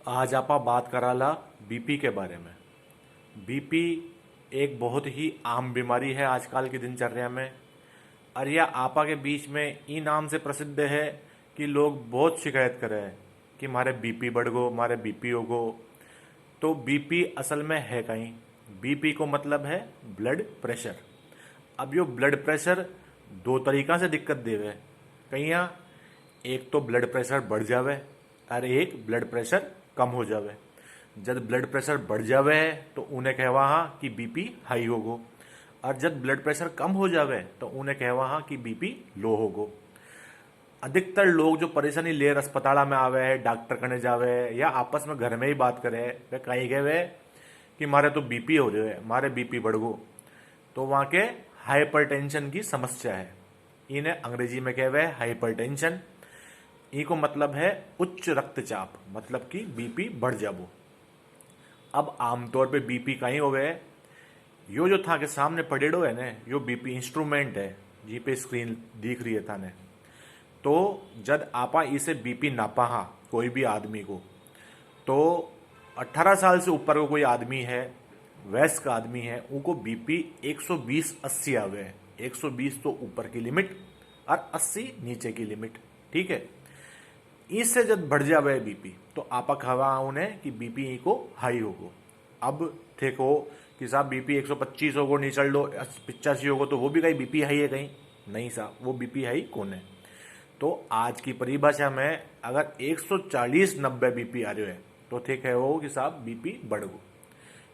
आज आपा बात कराला बीपी के बारे में। बीपी एक बहुत ही आम बीमारी है आजकल की दिनचर्या में। और यह आपा के बीच में ई नाम से प्रसिद्ध है कि लोग बहुत शिकायत करे हैं कि मारे बीपी बढ़ गो, मारे बीपी हो गो। तो बीपी असल में है कहीं, बीपी को मतलब है ब्लड प्रेशर। अब यो ब्लड प्रेशर दो तरीका से दिक्कत देवे कहीं। एक तो ब्लड प्रेशर बढ़ जावे और एक ब्लड प्रेशर कम हो जावे। जब ब्लड प्रेशर बढ़ जावे तो उन्हें कहवा हाँ कि बीपी हाई होगो, और जब ब्लड प्रेशर कम हो जावे तो उन्हें कहवा हाँ कि बीपी लो होगो। अधिकतर लोग जो परेशानी ले अस्पताल में आवे है, डॉक्टर कने जावे या आपस में घर में ही बात करे, वे कहीं गए वे कि मारे तो बीपी हो रहे है, मारे बीपी बढ़ गो। तो वहां के हाइपरटेंशन की समस्या है। इन्हें अंग्रेजी में कहवे हाइपरटेंशन। ई को मतलब है उच्च रक्तचाप, मतलब कि बीपी बढ़ जाबो। अब आमतौर पे बीपी कहीं होवे, यो जो था के सामने पड़ेड़ो है ने, यो बीपी इंस्ट्रूमेंट है जी पे स्क्रीन दिख रही है था ने। तो जब आपा इसे बीपी नापा हा कोई भी आदमी को, तो 18 साल से ऊपर को कोई आदमी है, वयस्क आदमी है, उनको बीपी 120/80 आवे है। 120 तो ऊपर की लिमिट और 80 नीचे की लिमिट, ठीक है। इससे जब बढ़ जावे बीपी तो आपा खवा उन्हें कि बीपी को हाई होगो। अब देखो कि साहब बीपी 125 होगो, नीचल लो 85 होगो, तो वो भी कहीं बीपी हाई है कहीं नहीं साहब, वो बीपी हाई कौन है। तो आज की परिभाषा में अगर 140/90 बीपी आ रहे है तो ठीक है वो कि साहब बीपी बढ़ गो।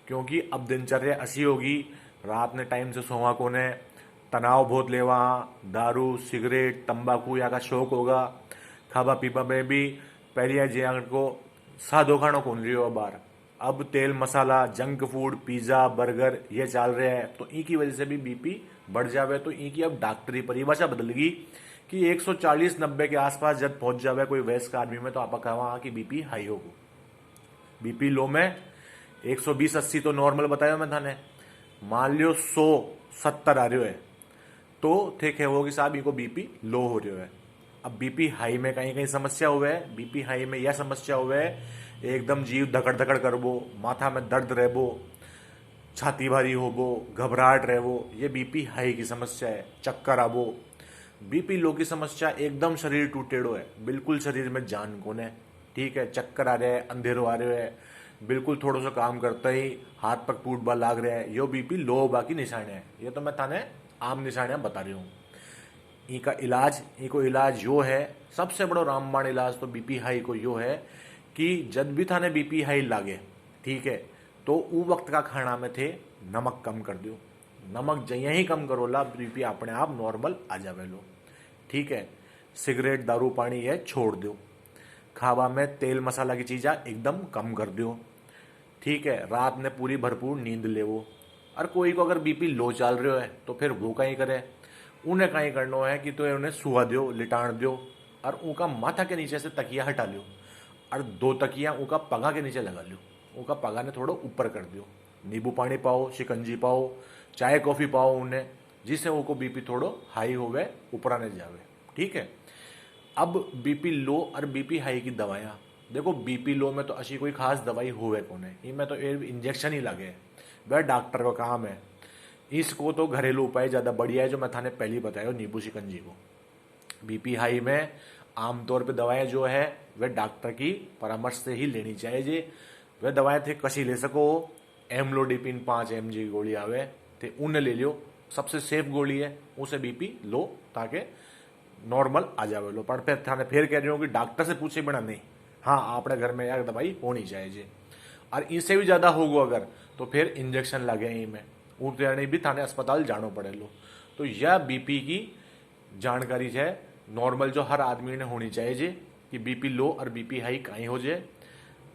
क्योंकि अब दिनचर्या ऐसी होगी, रात ने टाइम से सोवा कोने, तनाव बहुत लेवा, दारू सिगरेट तंबाकू या का शौक होगा, खावा पीवा में भी पहले जे को सादो खानो कौन रही हो बार। अब तेल मसाला जंक फूड पिज्जा बर्गर ये चल रहे हैं, तो ई की वजह से भी बीपी बढ़ जावे। तो ई की अब डॉक्टरी परिभाषा बदल गई कि 140/90 के आसपास जब पहुंच जावे कोई वयस्क आदमी में तो आप कहा कि बीपी हाई होगो। बीपी लो में 120/80 तो नॉर्मल बताया मैं थाने। मान लियो 170 आ रहे है तो ठीक है वो कि साहब इनको बीपी लो हो रहे है। अब बीपी हाई में कहीं कहीं समस्या हुए है। बीपी हाई में यह समस्या हुए है एकदम जीव धकड़ धकड़ करबो, माथा में दर्द रहबो, छाती भारी होबो, घबराहट रहबो, ये बीपी हाई की समस्या है। चक्कर आबो। बीपी लो की समस्या एकदम शरीर टूटेड़ो है, बिल्कुल शरीर में जान कोने, ठीक है। चक्कर आ रहे हैं, अंधेरो आ रहे है, बिल्कुल थोड़ा सा काम करता ही हाथ पग टूटबा लाग रहे हैं, यो बीपी लो बाकी निशाने है। ये तो मैं थाने आम निशानियां बता रही हूँ। इनका इलाज यो है, सबसे बड़ो रामबाण इलाज तो बीपी हाई को यो है कि जब भी थाने बीपी हाई लागे, ठीक है, तो उ वक्त का खाना में थे नमक कम कर दो। नमक जइया ही कम करोला बीपी अपने आप नॉर्मल आ जावे लो, ठीक है। सिगरेट दारू पानी ये छोड़ दो। खावा में तेल मसाला की चीज़ा एकदम कम कर दो, ठीक है। रात में पूरी भरपूर नींद ले वो। और कोई को अगर बीपी लो चल रहे है तो फिर वो कहीं करे, उन्हें कहीं करना है कि तो उन्हें सुहा दो, लिटाण दो, और उनका माथा के नीचे से तकिया हटा लो, और 2 तकिया उनका पगा के नीचे लगा लो, उनका पगा ने थोड़ा ऊपर कर दो। नींबू पानी पाओ, शिकंजी पाओ, चाय कॉफी पाओ उन्हें, जिससे उनको बीपी थोड़ो हाई होवे, ऊपर आने जावे, ठीक है। अब बीपी लो और बीपी हाई की दवाइयाँ देखो। बीपी लो में तो अच्छी कोई खास दवाई होवे कोने, इनमें तो इंजेक्शन ही लगे, वह डॉक्टर का काम है। इसको तो घरेलू उपाय ज़्यादा बढ़िया है, जो मैं थाने पहले बताया नींबू शिकंजी को। बीपी हाई में आमतौर पे दवाएं जो है वह डॉक्टर की परामर्श से ही लेनी चाहिए। वह दवाएं थे कसी ले सको, एमलोडिपिन 5 mg की गोली आवे थे, उन्हें ले लियो, सबसे सेफ गोली है, उसे बीपी लो ताकि नॉर्मल आ जावे लो। पर फिर थाने फिर कह रही हूँ कि डॉक्टर से पूछे बिना नहीं, हाँ अपने घर में यार दवाई होनी चाहिए। और इससे भी ज़्यादा होगो अगर तो फिर इंजेक्शन लगे ही में उठने भी थाने अस्पताल जानो पड़े लो। तो यह बीपी की जानकारी है नॉर्मल जो हर आदमी ने होनी चाहिए कि बीपी लो और बीपी हाई कहीं हो जाए।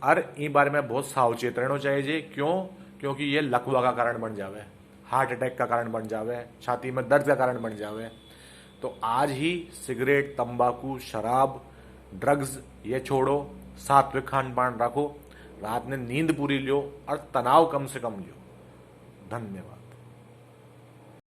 और इन बारे में बहुत सावचेत रहना चाहिए। क्यों? क्योंकि ये लकवा का कारण बन जावे, हार्ट अटैक का कारण बन जावे, छाती में दर्द का कारण बन जावे। तो आज ही सिगरेट तंबाकू शराब ड्रग्स ये छोड़ो, सात्विक खान पान रखो, रात में नींद पूरी लियो और तनाव कम से कम लियो। धन्यवाद।